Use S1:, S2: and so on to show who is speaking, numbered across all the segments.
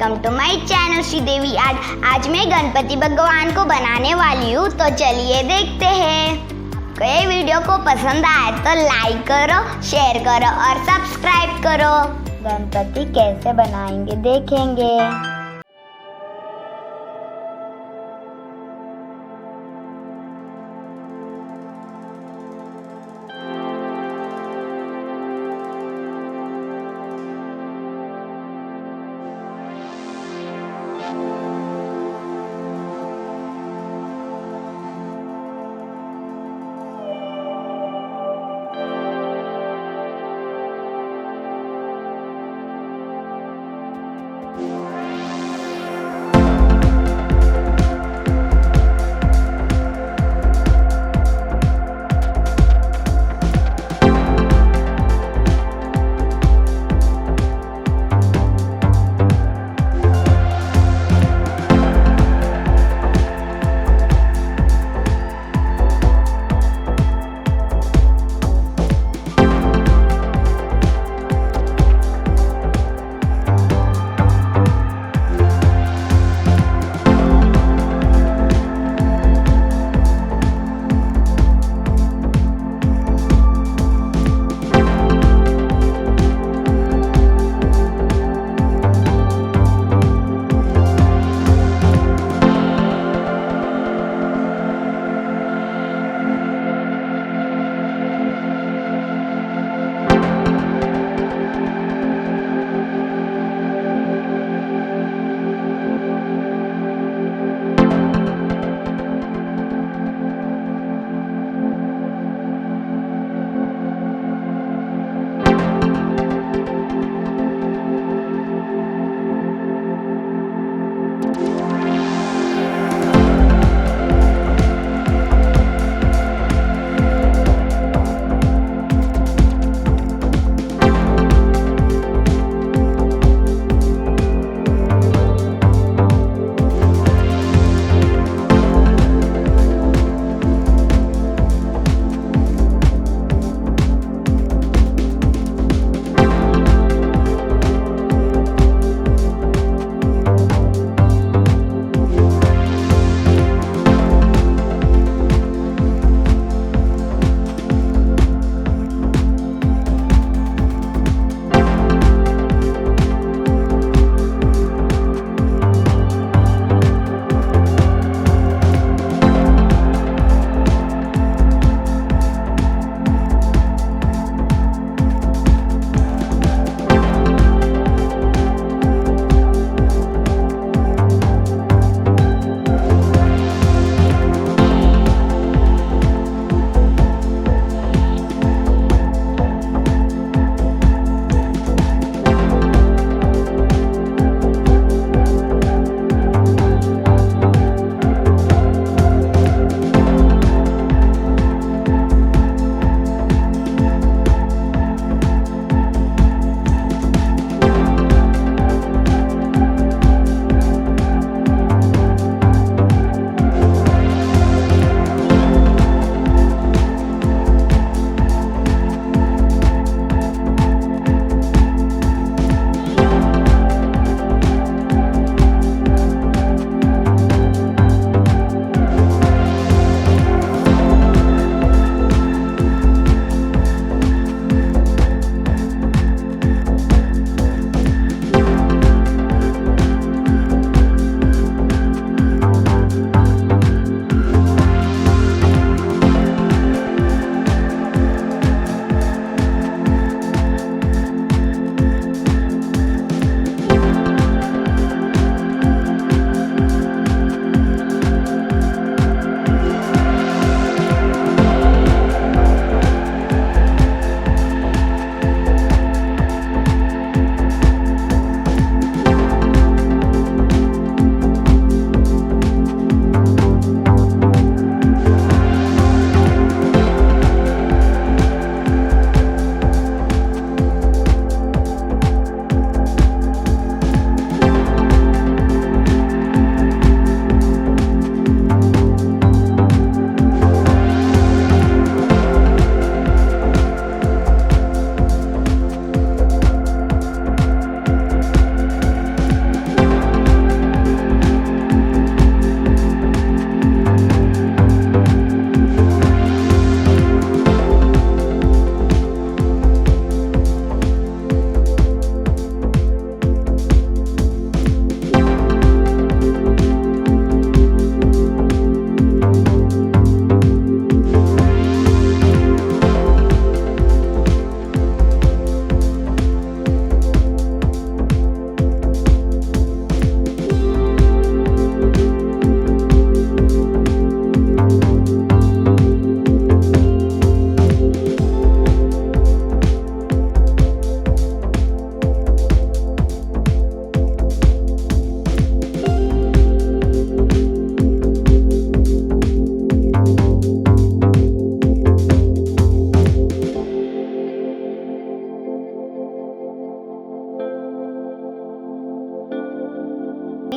S1: Welcome to my channel Sridevi art. आज मैं गणपति भगवान को बनाने वाली हूँ, तो चलिए देखते हैं। आपको ये वीडियो को पसंद आए तो लाइक करो, शेयर करो और सब्सक्राइब करो। गणपति कैसे बनाएंगे देखेंगे।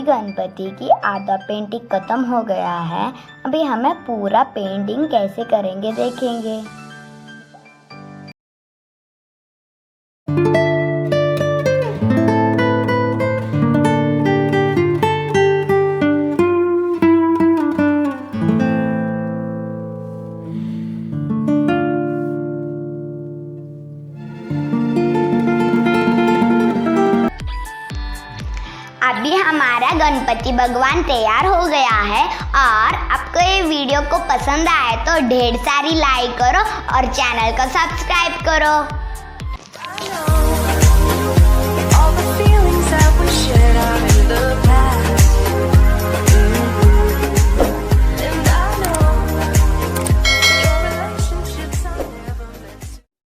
S1: गणपति की आधा पेंटिंग खत्म हो गया है। अभी हमें पूरा पेंटिंग कैसे करेंगे देखेंगे। अभी हमारा गणपति भगवान तैयार हो गया है। और आपको ये वीडियो को पसंद आए तो ढेर सारी लाइक करो और चैनल को सब्सक्राइब करो।
S2: All the feelings that we shared are in the